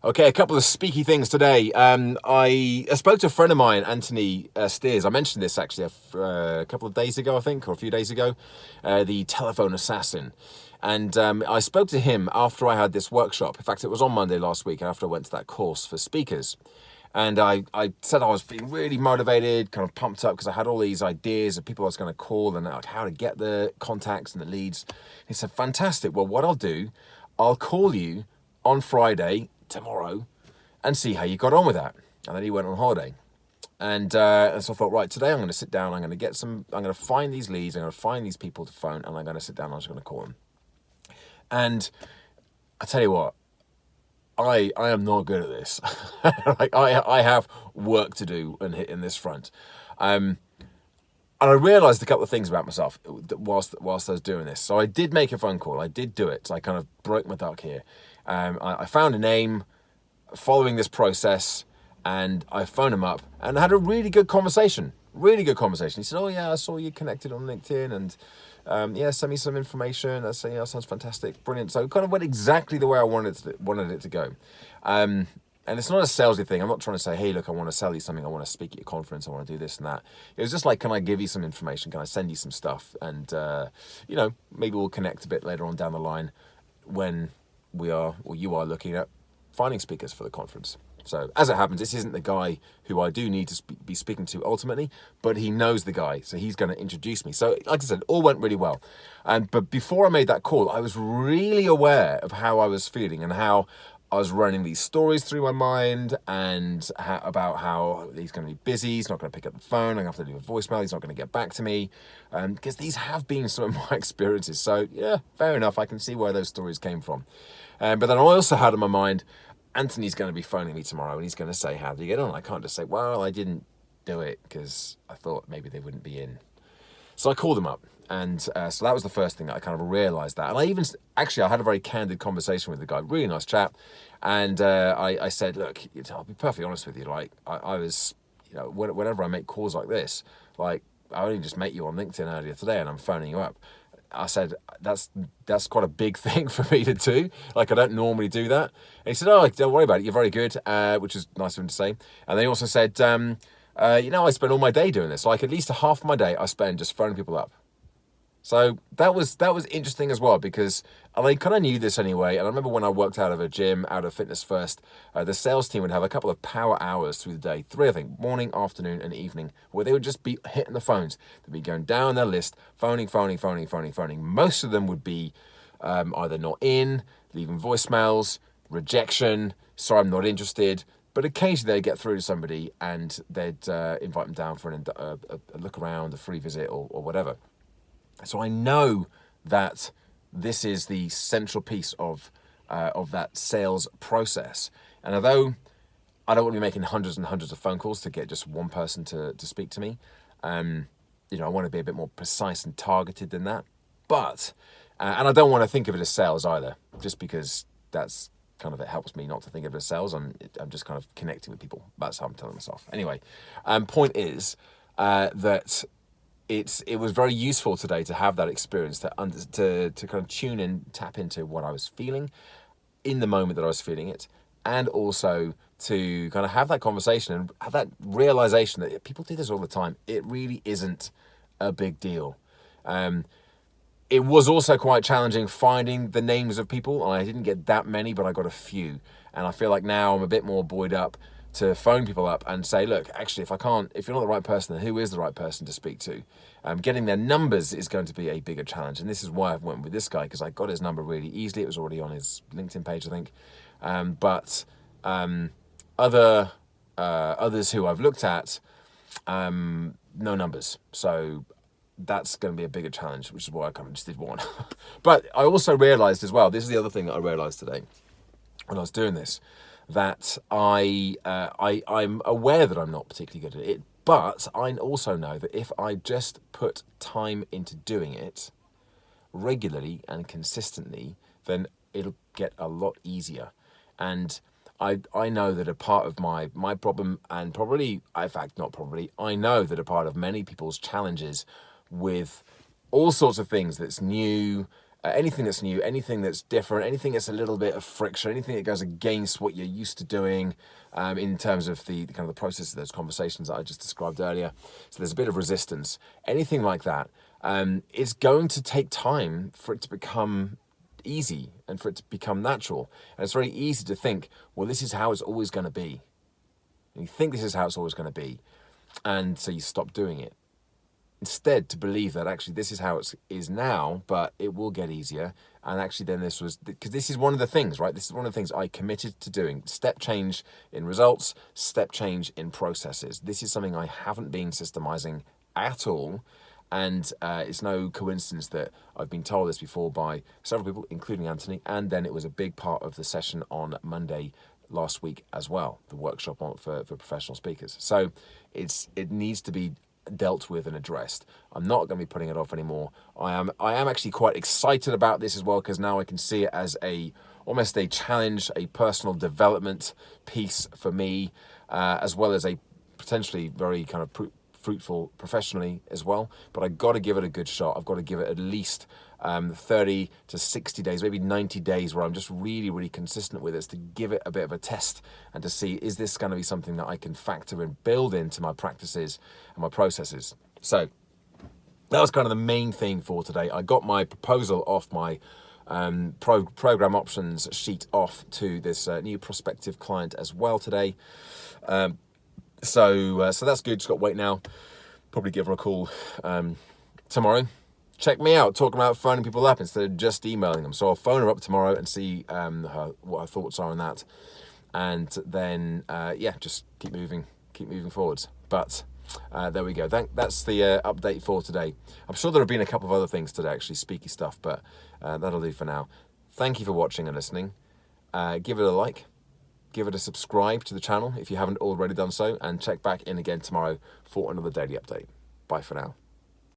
Okay, a couple of speaky things today. I spoke to a friend of mine, Anthony Steers. I mentioned this actually a couple of days ago, I think, or a few days ago, the telephone assassin. And I spoke to him after I had this workshop. In fact, it was on Monday last week after I went to that course for speakers. And I said I was feeling really motivated, kind of pumped up because I had all these ideas of people I was going to call and like how to get the contacts and the leads. He said, fantastic. Well, what I'll do, I'll call you on Friday, tomorrow, and see how you got on with that. And then he went on holiday. And so I thought, right, today I'm going to sit down, I'm going to find these leads, I'm going to find these people to phone, and I'm going to sit down and I'm just going to call them. And I tell you what, I am not good at this. Like I have work to do in this front. And I realised a couple of things about myself whilst I was doing this. So I did make a phone call. I did do it. So I kind of broke my duck here. I found a name following this process, and I phoned him up and had a really good conversation. Really good conversation. He said, "Oh yeah, I saw you connected on LinkedIn, and yeah, send me some information. That sounds fantastic, brilliant." So it kind of went exactly the way I wanted it to go. And it's not a salesy thing. I'm not trying to say, "Hey, look, I want to sell you something. I want to speak at your conference. I want to do this and that." It was just like, "Can I give you some information? Can I send you some stuff? And maybe we'll connect a bit later on down the line when you are looking at finding speakers for the conference." So as it happens, this isn't the guy who I do need to be speaking to ultimately, but he knows the guy, so he's going to introduce me. So like I said, it all went really well. But before I made that call, I was really aware of how I was feeling and how I was running these stories through my mind and about how he's going to be busy, he's not going to pick up the phone, I'm going to have to leave a voicemail, he's not going to get back to me, because these have been some of my experiences. So yeah, fair enough, I can see where those stories came from. But then I also had in my mind, Anthony's going to be phoning me tomorrow and he's going to say, "How did you get on?" I can't just say, "Well, I didn't do it because I thought maybe they wouldn't be in." So I called them up. And so that was the first thing that I kind of realised that. And I had a very candid conversation with the guy, really nice chap. And I said, "Look, I'll be perfectly honest with you. Like I was, whenever I make calls like this, like I only just met you on LinkedIn earlier today and I'm phoning you up." I said, that's quite a big thing for me to do. Like, I don't normally do that. And he said, "Oh, don't worry about it. You're very good," which is nice of him to say. And then he also said, I spend all my day doing this. Like, at least a half of my day I spend just phoning people up. So that was interesting as well, because I kind of knew this anyway. And I remember when I worked out of a gym, out of Fitness First, the sales team would have a couple of power hours through the day, 3, I think, morning, afternoon, and evening, where they would just be hitting the phones. They'd be going down their list, phoning. Most of them would be either not in, leaving voicemails, rejection, "Sorry, I'm not interested." But occasionally they'd get through to somebody and they'd invite them down for a look around, a free visit, or whatever. So I know that this is the central piece of that sales process. And although I don't want to be making hundreds and hundreds of phone calls to get just one person to speak to me, I want to be a bit more precise and targeted than that. But and I don't want to think of it as sales either, just because that's kind of, it helps me not to think of it as sales. I'm just kind of connecting with people. That's how I'm telling myself. Anyway, point is that it was very useful today to have that experience to kind of tune in, tap into what I was feeling in the moment that I was feeling it, and also to kind of have that conversation and have that realization that people do this all the time. It really isn't a big deal. It was also quite challenging finding the names of people, and I didn't get that many, but I got a few. And I feel like now I'm a bit more buoyed up to phone people up and say, "Look, actually, if you're not the right person, then who is the right person to speak to?" Getting their numbers is going to be a bigger challenge. And this is why I went with this guy, because I got his number really easily. It was already on his LinkedIn page, I think. But others who I've looked at, no numbers. So that's going to be a bigger challenge, which is why I kind of just did one. But I also realized as well, this is the other thing that I realized today when I was doing this, that I'm aware that I'm not particularly good at it, but I also know that if I just put time into doing it regularly and consistently, then it'll get a lot easier. And I know that a part of my problem, and probably, in fact, not probably, I know that a part of many people's challenges with all sorts of things that's new anything that's new, anything that's different, anything that's a little bit of friction, anything that goes against what you're used to doing in terms of the kind of the process of those conversations that I just described earlier. So there's a bit of resistance, anything like that. It's going to take time for it to become easy and for it to become natural. And it's very easy to think, well, this is how it's always going to be. And you think this is how it's always going to be. And so you stop doing it. Instead, to believe that actually this is how it is now, but it will get easier. And actually then this was, because this is one of the things, right? This is one of the things I committed to doing. Step change in results, step change in processes. This is something I haven't been systemizing at all. And it's no coincidence that I've been told this before by several people, including Anthony. And then it was a big part of the session on Monday last week as well, the workshop for professional speakers. So it needs to be dealt with and addressed. I'm not going to be putting it off anymore. I am actually quite excited about this as well, because now I can see it as almost a challenge, a personal development piece for me, as well as a potentially very kind of fruitful professionally as well. But I've got to give it a good shot. I've got to give it at least 30 to 60 days, maybe 90 days, where I'm just really, really consistent with this, to give it a bit of a test and to see, is this going to be something that I can factor and build into my practices and my processes. So that was kind of the main thing for today. I got my proposal off my program options sheet off to this new prospective client as well today. So that's good. Just got to wait now. Probably give her a call tomorrow. Check me out, talking about phoning people up instead of just emailing them. So I'll phone her up tomorrow and see what her thoughts are on that. And then, just keep moving forwards. But there we go. That's the update for today. I'm sure there have been a couple of other things today, actually, speaky stuff, but that'll do for now. Thank you for watching and listening. Give it a like. Give it a subscribe to the channel if you haven't already done so. And check back in again tomorrow for another daily update. Bye for now.